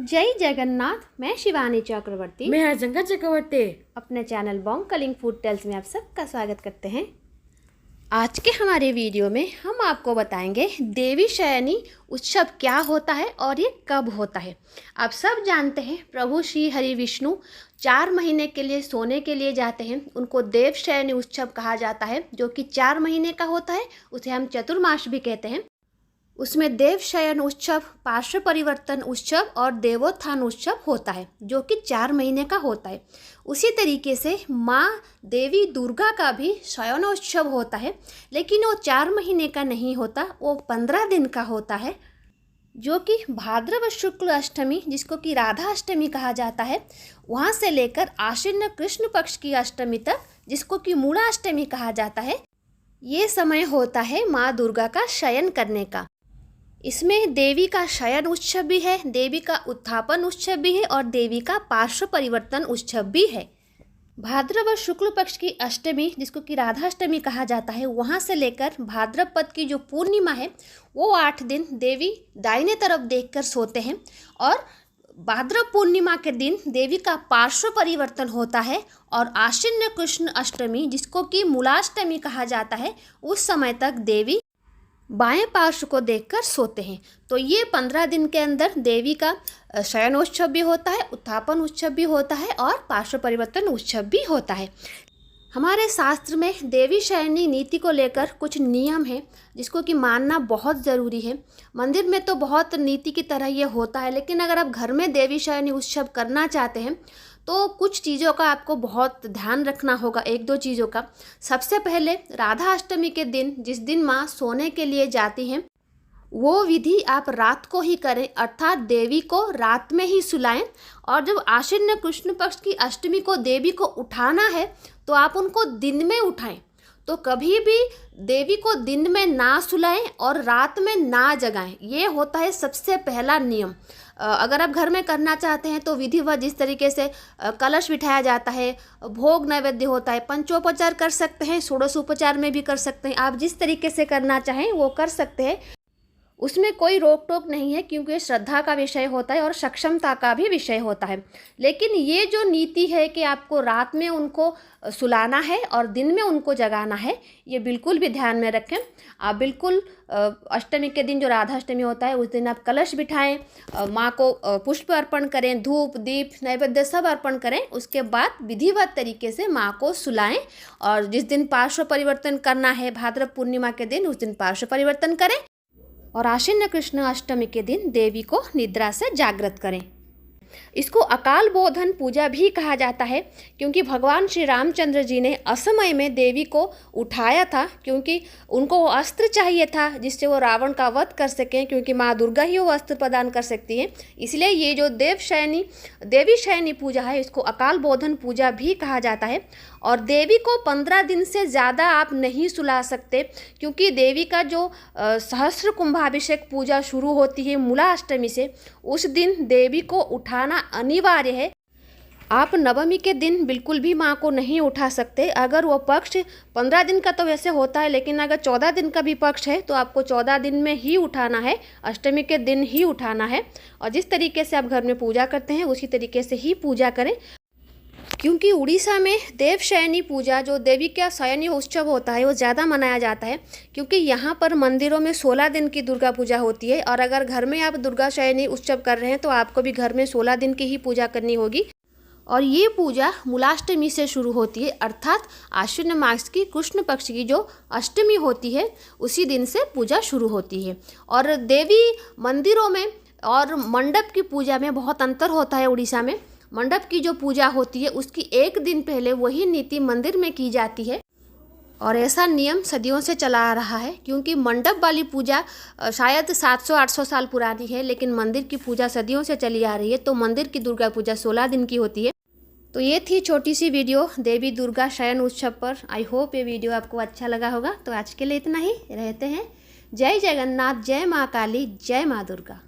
जय जगन्नाथ। मैं शिवानी चक्रवर्ती। मैं हरजंगा चक्रवर्ती। अपने channel bong calling food tales में आप सबका स्वागत करते हैं। आज के हमारे वीडियो में हम आपको बताएंगे देवी शयनी उत्सव क्या होता है और ये कब होता है। आप सब जानते हैं प्रभु श्री हरि विष्णु 4 महीने के लिए सोने के लिए जाते हैं, उनको देव शयनी उत्सव कहा जाता है, जो कि 4 महीने का होता है। उसे हम चतुर्मास भी कहते हैं। उसमें देव शयन उत्सव, पार्श्व परिवर्तन उत्सव और देवोत्थान उत्सव होता है, जो कि 4 महीने का होता है। उसी तरीके से माँ देवी दुर्गा का भी शयनोत्सव होता है, लेकिन वो 4 महीने का नहीं होता, वो 15 दिन का होता है, जो कि भाद्रव शुक्ल अष्टमी, जिसको कि राधा अष्टमी कहा जाता है, वहाँ से लेकर आश्विन कृष्ण पक्ष की अष्टमी तक, जिसको कि मूला अष्टमी कहा जाता है, ये समय होता है माँ दुर्गा का शयन करने का। इसमें देवी का शयन उत्सव भी है, देवी का उत्थापन उत्सव भी है और देवी का पार्श्व परिवर्तन उत्सव भी है। भाद्रव शुक्ल पक्ष की अष्टमी, जिसको कि राधा अष्टमी कहा जाता है, वहाँ से लेकर भाद्रपद की जो पूर्णिमा है, वो 8 दिन देवी दाहिने तरफ देखकर सोते हैं और भाद्रव पूर्णिमा के दिन देवी का पार्श्व परिवर्तन होता है और आश्विन कृष्ण अष्टमी, जिसको कि मूलाष्टमी कहा जाता है, उस समय तक देवी बाएं पार्श्व को देखकर सोते हैं। तो ये 15 दिन के अंदर देवी का शयनोत्सव भी होता है, उत्थापन उत्सव भी होता है और पार्श्व परिवर्तन उत्सव भी होता है। हमारे शास्त्र में देवी शयनी नीति को लेकर कुछ नियम है, जिसको कि मानना बहुत ज़रूरी है। मंदिर में तो बहुत नीति की तरह ये होता है, लेकिन अगर आप घर में देवी शयनी उत्सव करना चाहते हैं तो कुछ चीज़ों का आपको बहुत ध्यान रखना होगा। 1-2 चीज़ों का। सबसे पहले राधा अष्टमी के दिन, जिस दिन माँ सोने के लिए जाती हैं, वो विधि आप रात को ही करें, अर्थात देवी को रात में ही सुलाएं। और जब आश्विन कृष्ण पक्ष की अष्टमी को देवी को उठाना है तो आप उनको दिन में उठाएं। तो कभी भी देवी को दिन में ना सुलाएं और रात में ना जगाएं। ये होता है सबसे पहला नियम। अगर आप घर में करना चाहते हैं तो विधिवत जिस तरीके से कलश बिठाया जाता है, भोग नैवेद्य होता है, पंचोपचार कर सकते हैं, षोडशोपचार में भी कर सकते हैं। आप जिस तरीके से करना चाहें वो कर सकते हैं, उसमें कोई रोक टोक नहीं है, क्योंकि श्रद्धा का विषय होता है और सक्षमता का भी विषय होता है। लेकिन ये जो नीति है कि आपको रात में उनको सुलाना है और दिन में उनको जगाना है, ये बिल्कुल भी ध्यान में रखें। आप बिल्कुल अष्टमी के दिन, जो राधा अष्टमी होता है, उस दिन आप कलश बिठाएं, माँ को पुष्प अर्पण करें, धूप दीप नैवेद्य सब अर्पण करें। उसके बाद विधिवत तरीके से माँ को सुलाएं और जिस दिन पार्श्व परिवर्तन करना है, भाद्रव पूर्णिमा के दिन, उस दिन पार्श्व परिवर्तन करें और आश्विन कृष्ण अष्टमी के दिन देवी को निद्रा से जागृत करें। इसको अकाल बोधन पूजा भी कहा जाता है, क्योंकि भगवान श्री रामचंद्र जी ने असमय में देवी को उठाया था, क्योंकि उनको वो अस्त्र चाहिए था जिससे वो रावण का वध कर सकें, क्योंकि माँ दुर्गा ही वो अस्त्र प्रदान कर सकती हैं। इसलिए ये जो देवी शयनी पूजा है, इसको अकाल बोधन पूजा भी कहा जाता है। और देवी को 15 दिन से ज़्यादा आप नहीं सुला सकते, क्योंकि देवी का जो सहस्त्र कुंभाभिषेक पूजा शुरू होती है मूला अष्टमी से, उस दिन देवी को उठाना अनिवार्य है। आप नवमी के दिन बिल्कुल भी माँ को नहीं उठा सकते। अगर वो पक्ष 15 दिन का तो वैसे होता है, लेकिन अगर 14 दिन का भी पक्ष है तो आपको 14 दिन में ही उठाना है, अष्टमी के दिन ही उठाना है। और जिस तरीके से आप घर में पूजा करते हैं उसी तरीके से ही पूजा करें, क्योंकि उड़ीसा में देव शयनी पूजा, जो देवी का शयनी उत्सव होता है, वो ज़्यादा मनाया जाता है, क्योंकि यहाँ पर मंदिरों में 16 दिन की दुर्गा पूजा होती है। और अगर घर में आप दुर्गा शयनी उत्सव कर रहे हैं तो आपको भी घर में 16 दिन की ही पूजा करनी होगी। और ये पूजा मूलाष्टमी से शुरू होती है, अर्थात आश्विन मास की कृष्ण पक्ष की जो अष्टमी होती है, उसी दिन से पूजा शुरू होती है। और देवी मंदिरों में और मंडप की पूजा में बहुत अंतर होता है। उड़ीसा में मंडप की जो पूजा होती है, उसकी 1 दिन पहले वही नीति मंदिर में की जाती है। और ऐसा नियम सदियों से चला आ रहा है, क्योंकि मंडप वाली पूजा शायद 700-800 साल पुरानी है, लेकिन मंदिर की पूजा सदियों से चली आ रही है। तो मंदिर की दुर्गा पूजा 16 दिन की होती है। तो ये थी छोटी सी वीडियो देवी दुर्गा शयन उत्सव पर। आई होप ये वीडियो आपको अच्छा लगा होगा। तो आज के लिए इतना ही। रहते हैं। जय जगन्नाथ, जय माँ काली, जय माँ दुर्गा।